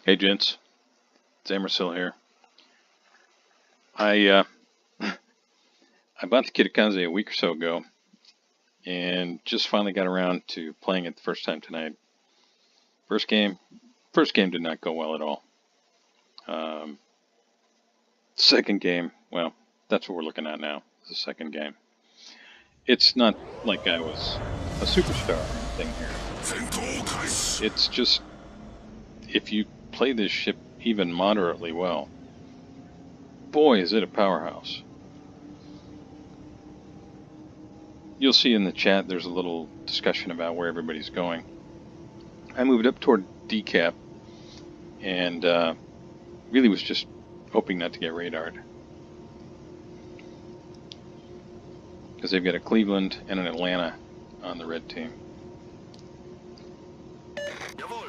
Hey gents, it's Emersil here. I bought the Kitakaze a week or so ago, and just finally got around to playing it the first time tonight. First game did not go well at all. Second game, well, that's what we're looking at now. The second game. It's not like I was a superstar or anything here. It's just if you play this ship even moderately well, boy, is it a powerhouse. You'll see in the chat there's a little discussion about where everybody's going. I moved up toward decap and really was just hoping not to get radared. Because they've got a Cleveland and an Atlanta on the red team.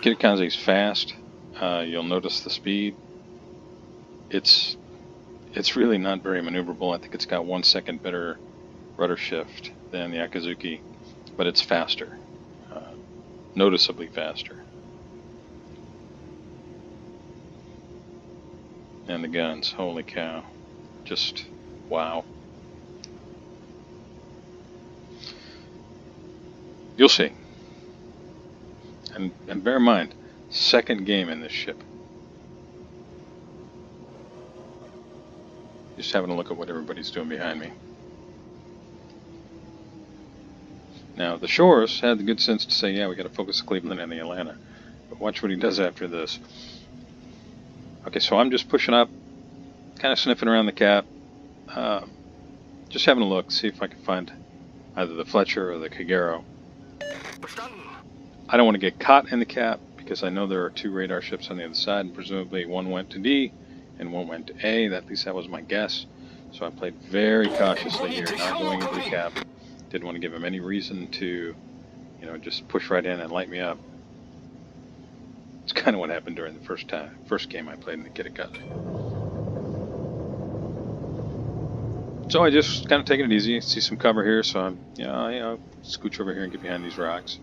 Kitakaze's fast. You'll notice the speed. It's really not very maneuverable. I think it's got 1 second better rudder shift than the Akazuki, but it's faster, noticeably faster. And the guns, holy cow, just wow. You'll see. And bear in mind, second game in this ship. Just having a look at what everybody's doing behind me. Now, the Shores had the good sense to say, yeah, we got to focus the Cleveland and the Atlanta. But watch what he does after this. Okay, so I'm just pushing up, kind of sniffing around the cap. Just having a look, see if I can find either the Fletcher or the Kagero. I don't want to get caught in the cap because I know there are two radar ships on the other side, and presumably one went to D and one went to A. At least that was my guess. So I played very cautiously here, not going into the cap. Didn't want to give him any reason to, just push right in and light me up. It's kind of what happened during the first game I played in the Kitakaze. So I just kind of taking it easy, see some cover here, so I'm, scooch over here and get behind these rocks.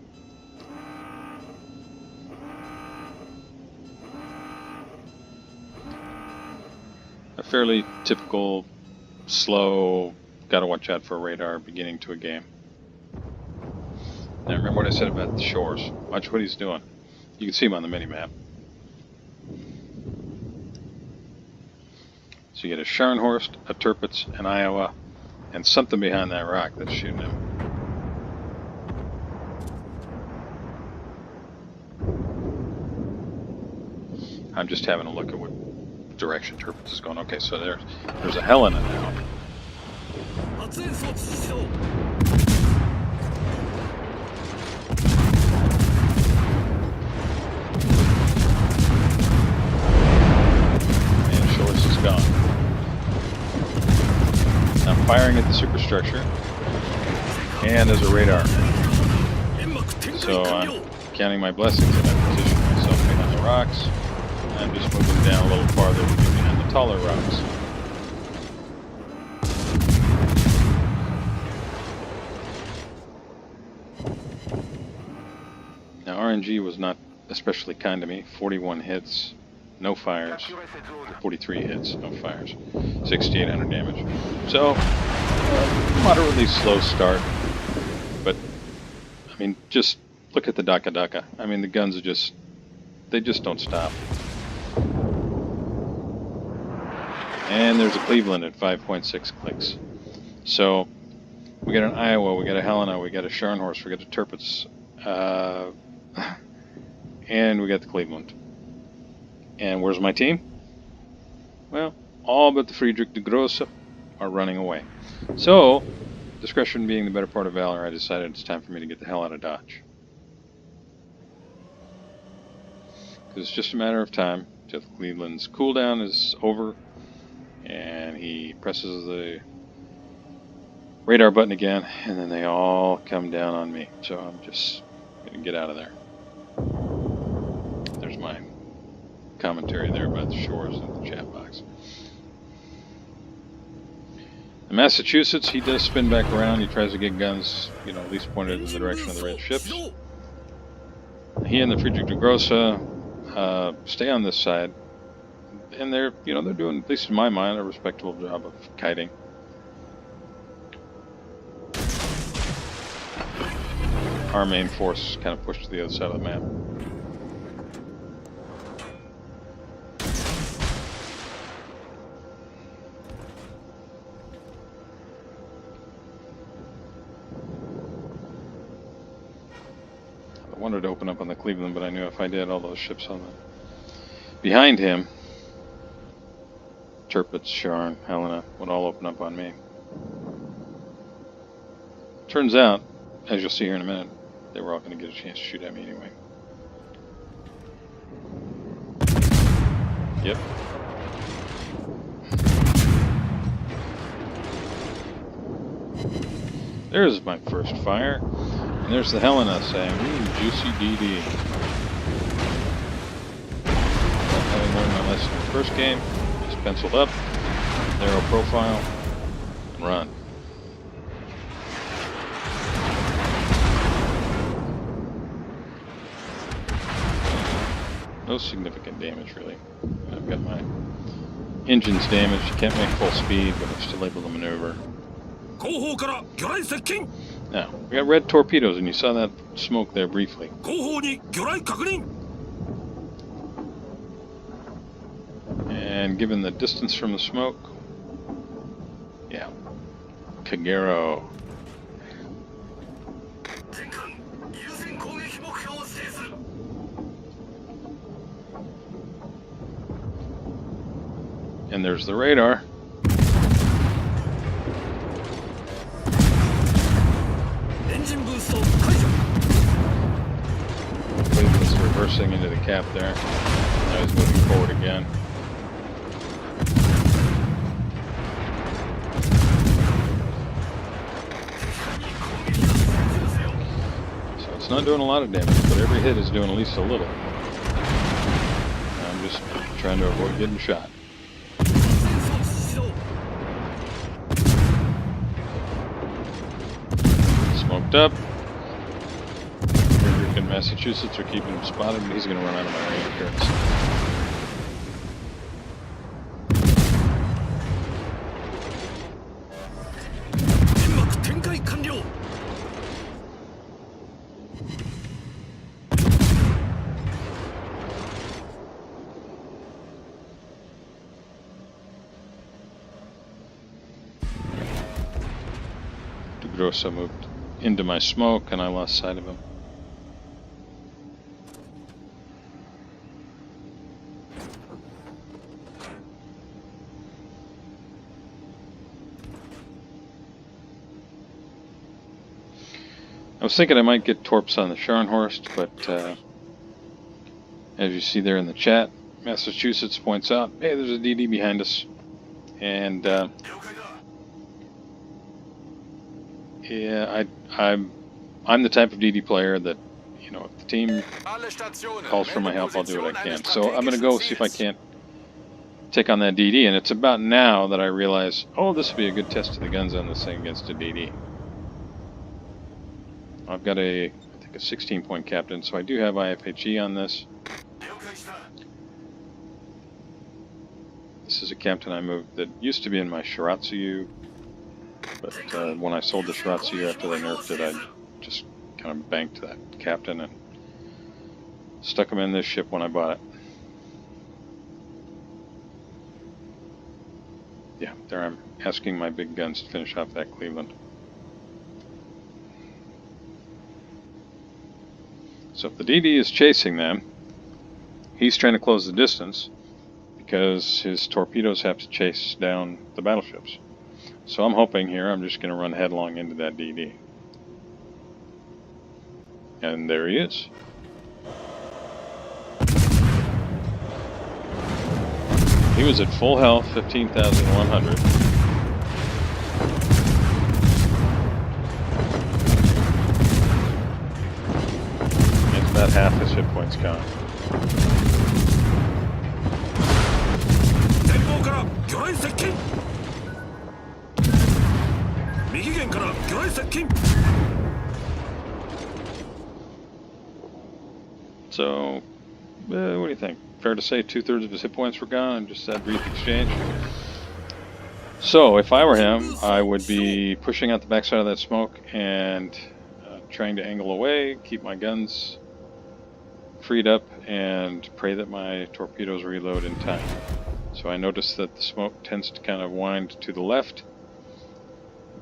A fairly typical, slow, gotta watch out for a radar beginning to a game. Now remember what I said about the Shores. Watch what he's doing. You can see him on the mini-map. So you get a Scharnhorst, a Tirpitz, an Iowa, and something behind that rock that's shooting him. I'm just having a look at what direction Tirpitz is going. Okay, so there's a Helena now. Gone. I'm firing at the superstructure and there's a radar. So I'm counting my blessings and I position myself behind the rocks. I'm just moving down a little farther to get behind the taller rocks. Now RNG was not especially kind to me. 41 hits. No fires, 43 hits, no fires, 6,800 damage. So, moderately slow start, but, I mean, just look at the Daka Daka. I mean, the guns are they just don't stop. And there's a Cleveland at 5.6 clicks. So, we got an Iowa, we got a Helena, we got a Scharnhorst, we got a Tirpitz, and we got the Cleveland. And where's my team? Well, all but the Friedrich de Grosse are running away. So, discretion being the better part of valor, I decided it's time for me to get the hell out of Dodge. Because it's just a matter of time till the Cleveland's cooldown is over and he presses the radar button again, and then they all come down on me. So I'm just going to get out of there. There's my commentary there about the Shores in the chat box. In Massachusetts, he does spin back around. He tries to get guns, at least pointed in the direction of the red ships. He and the Friedrich de Grosse stay on this side. And they're doing, at least in my mind, a respectable job of kiting. Our main force kind of pushed to the other side of the map. I wanted to open up on the Cleveland, but I knew if I did, all those ships on the behind him, Tirpitz, Sharn, Helena, would all open up on me. Turns out, as you'll see here in a minute, they were all going to get a chance to shoot at me anyway. Yep. There's my first fire. And there's the Helena saying, juicy DD. Having learned my lesson in the first game, just penciled up, narrow profile, and run. No significant damage, really. I've got my engines damaged. You can't make full speed, but I'm still able to maneuver. Now, we got red torpedoes, and you saw that smoke there briefly. And given the distance from the smoke, yeah, Kagero. And there's the radar. Cleveland's reversing into the cap there. Now he's moving forward again. So it's not doing a lot of damage, but every hit is doing at least a little. I'm just trying to avoid getting shot. Smoked up. Frederick and Massachusetts are keeping him spotted, but he's going to run out of my range here. Grossa moved into my smoke and I lost sight of him. I was thinking I might get torps on the Scharnhorst, but as you see there in the chat, Massachusetts points out, hey, there's a DD behind us. And yeah, I'm the type of DD player that, you know, if the team calls for my help, I'll do what I can. So I'm going to go see if I can't take on that DD. And it's about now that I realize, oh, this would be a good test of the guns on this thing against a DD. I've got I think a 16-point captain, so I do have IFHE on this. This is a captain I moved that used to be in my Shiratsuyu. But when I sold the Shiratsuyu after they nerfed it, I just kind of banked that captain and stuck him in this ship when I bought it. Yeah, there I'm asking my big guns to finish off that Cleveland. So if the DD is chasing them, he's trying to close the distance because his torpedoes have to chase down the battleships. So I'm hoping here I'm just going to run headlong into that DD. And there he is. He was at full health, 15,100. It's about half his hit points gone. So What do you think? Fair to say 2/3 of his hit points were gone and just that brief exchange? So, if I were him, I would be pushing out the backside of that smoke and trying to angle away, keep my guns freed up, and pray that my torpedoes reload in time. So I noticed that the smoke tends to kind of wind to the left.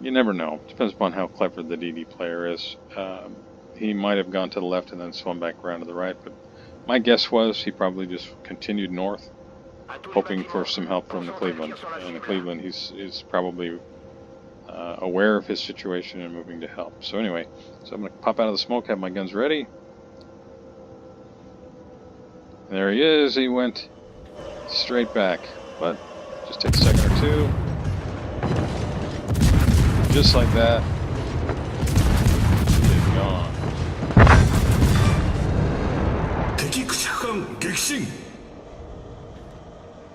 You never know. Depends upon how clever the DD player is. He might have gone to the left and then swung back around to the right, but my guess was he probably just continued north, hoping for some help from the Cleveland. And the Cleveland, he's probably aware of his situation and moving to help. So anyway, so I'm going to pop out of the smoke, have my guns ready. There he is. He went straight back, but just take a second or two. Just like that. He's gone.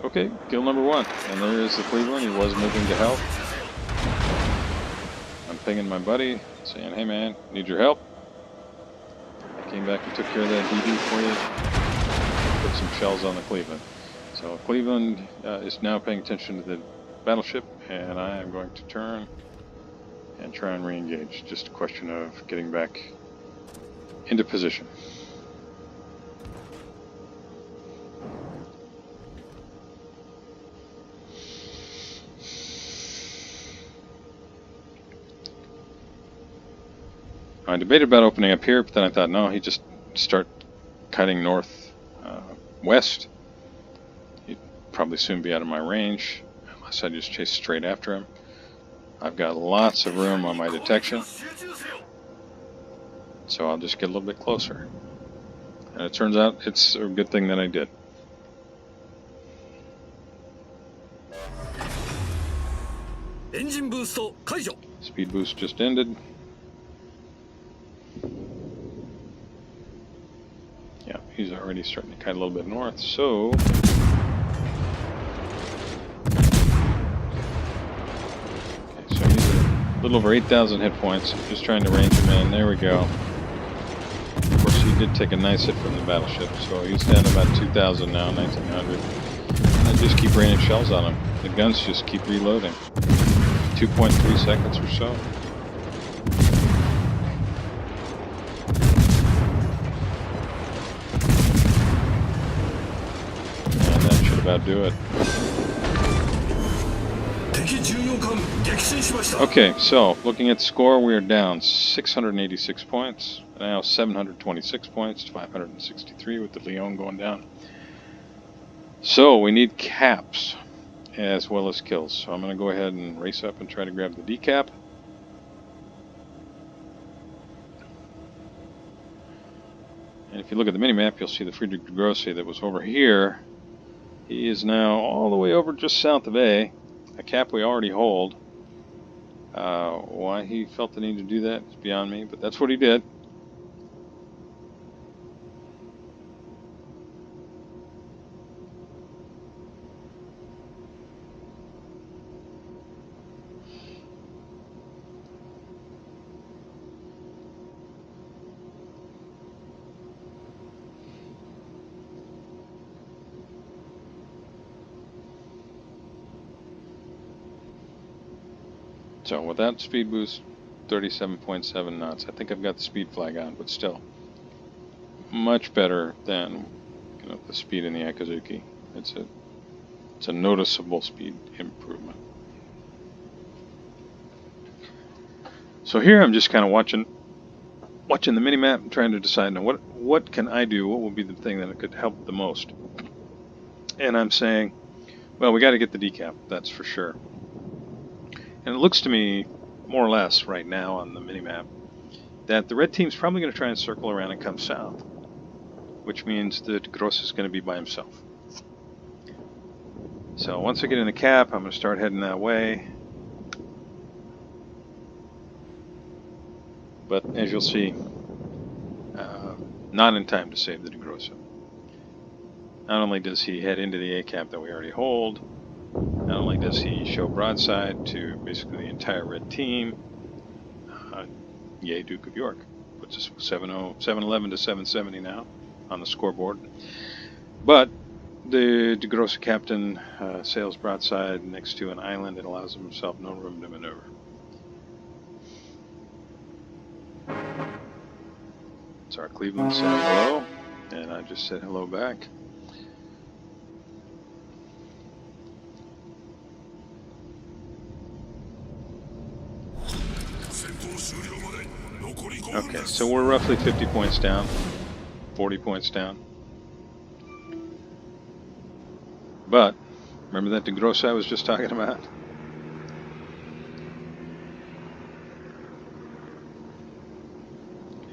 Okay, kill number 1. And there is the Cleveland. He was moving to help. I'm pinging my buddy, saying, hey man, need your help. I came back and took care of that DD for you. Put some shells on the Cleveland. So Cleveland is now paying attention to the battleship, and I am going to turn and try and re-engage. Just a question of getting back into position. I debated about opening up here, but then I thought, no, he'd just start cutting north west. He'd probably soon be out of my range, unless I just chase straight after him. I've got lots of room on my detection, so I'll just get a little bit closer. And it turns out it's a good thing that I did. Speed boost just ended. Yeah, he's already starting to kite a little bit north, so okay, so he's a little over 8,000 hit points. I'm just trying to range him in. There we go. Of course, he did take a nice hit from the battleship, so he's down to about 2,000 now, 1,900. And I just keep raining shells on him. The guns just keep reloading. 2.3 seconds or so. And that should about do it. Okay, so looking at the score, we are down 686 points. Now 726 points to 563 with the Leon going down. So we need caps as well as kills. So I'm going to go ahead and race up and try to grab the decap. And if you look at the minimap, you'll see the Friedrich de Grosse that was over here. He is now all the way over just south of A cap we already hold. Why he felt the need to do that is beyond me, but that's what he did. So without speed boost, 37.7 knots. I think I've got the speed flag on, but still much better than the speed in the Akazuki. It's a noticeable speed improvement. So here I'm just kind of watching the minimap and trying to decide now what can I do? What will be the thing that could help the most? And I'm saying, well, we got to get the decap. That's for sure. And it looks to me, more or less right now on the minimap, that the red team's probably going to try and circle around and come south, which means that Gross is going to be by himself. So once I get in the cap, I'm going to start heading that way. But as you'll see, not in time to save the de Grosse. Not only does he head into the A cap that we already hold, not only does he show broadside to basically the entire red team, yay Duke of York. Puts us 711 to 770 now on the scoreboard. But the DeGrossa captain sails broadside next to an island and allows himself no room to maneuver. So our Cleveland said hello, and I just said hello back. Okay, so we're roughly 50 points down, 40 points down. But, remember that DeGrossa I was just talking about?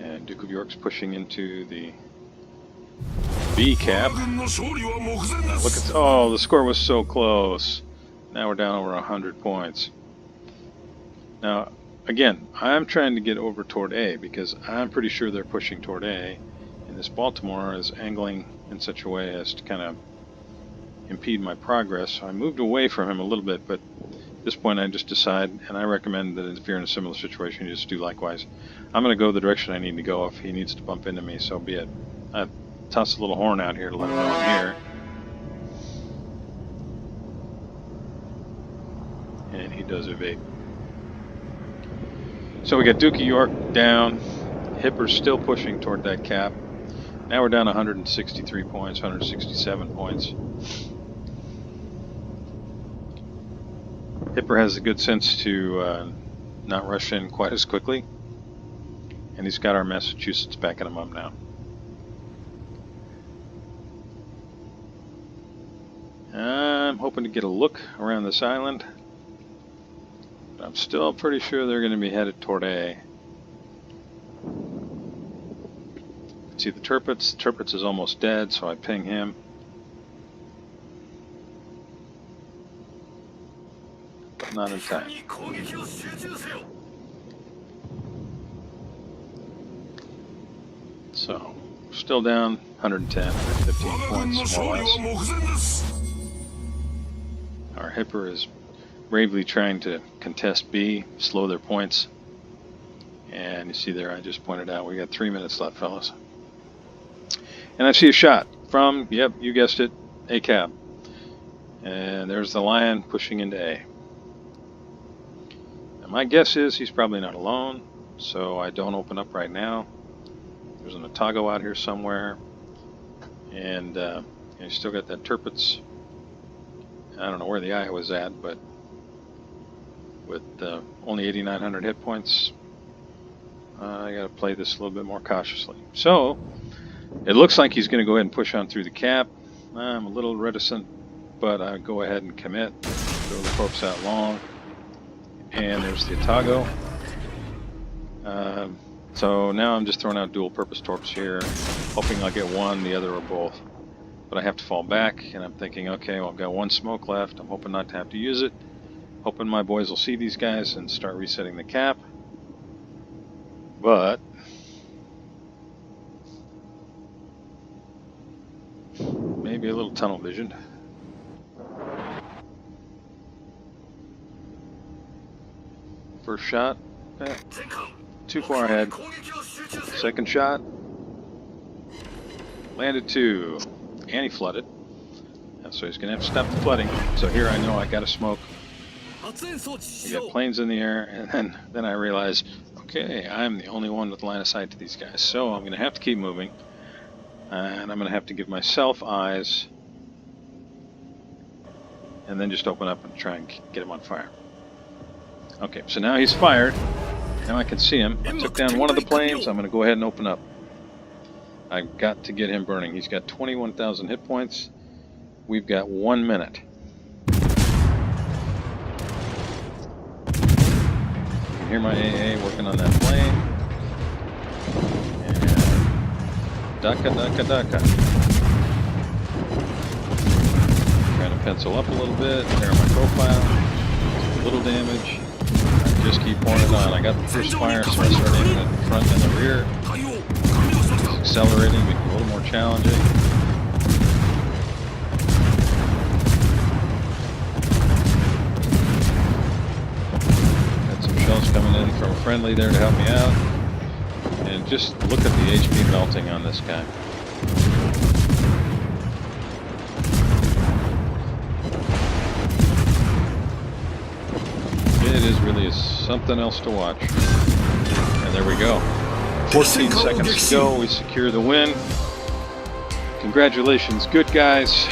And Duke of York's pushing into the B cap. Look at, oh, the score was so close. Now we're down over 100 points. Now, again, I'm trying to get over toward A because I'm pretty sure they're pushing toward A, and this Baltimore is angling in such a way as to kind of impede my progress. So I moved away from him a little bit, but at this point I just decide, and I recommend that if you're in a similar situation, you just do likewise. I'm going to go the direction I need to go. If he needs to bump into me, so be it. I toss a little horn out here to let him know I'm here. And he does evade. So we got Duke of York down. Hipper's still pushing toward that cap. Now we're down 163 points, 167 points. Hipper has the good sense to not rush in quite as quickly. And he's got our Massachusetts backing him up now. I'm hoping to get a look around this island. But I'm still pretty sure they're going to be headed toward A. See the Tirpitz. Tirpitz is almost dead, so I ping him. But not in time. So, still down 110, 115 points, more or less. Our Hipper is bravely trying to contest B, slow their points. And you see there, I just pointed out, we got 3 minutes left, fellas. And I see a shot from, yep, you guessed it, A cap. And there's the Lion pushing into A. Now my guess is he's probably not alone, so I don't open up right now. There's an Otago out here somewhere, and you still got that Tirpitz. I don't know where the Iowa's at, but with only 8,900 hit points, I got to play this a little bit more cautiously. So it looks like he's going to go ahead and push on through the cap. I'm a little reticent, but I go ahead and commit. Throw the corpse out long, and there's the Otago. So now I'm just throwing out dual purpose torps here, hoping I'll get one, the other, or both. But I have to fall back, and I'm thinking, okay, well, I've got one smoke left. I'm hoping not to have to use it. Hoping my boys will see these guys and start resetting the cap. But maybe a little tunnel vision. First shot. Too far ahead. Second shot. Landed 2. And he flooded. So he's going to have to stop the flooding. So here I know I got to smoke. We got planes in the air. And then I realized, okay, I'm the only one with line of sight to these guys. So I'm going to have to keep moving. And I'm going to have to give myself eyes. And then just open up and try and get him on fire. Okay, so now he's fired. Now I can see him. I took down one of the planes. I'm going to go ahead and open up. I've got to get him burning. He's got 21,000 hit points. We've got 1 minute. You can hear my AA working on that plane. And Daka, Daka, Daka. Trying to pencil up a little bit. There on my profile. A little damage. Just keep pouring it on. I got the first fire, so I start aiming at the front and the rear. It's accelerating, making it a little more challenging. Got some shells coming in from a friendly there to help me out. And just look at the HP melting on this guy. really is something else to watch. And there we go. 14 seconds to go. We secure the win. Congratulations, good guys.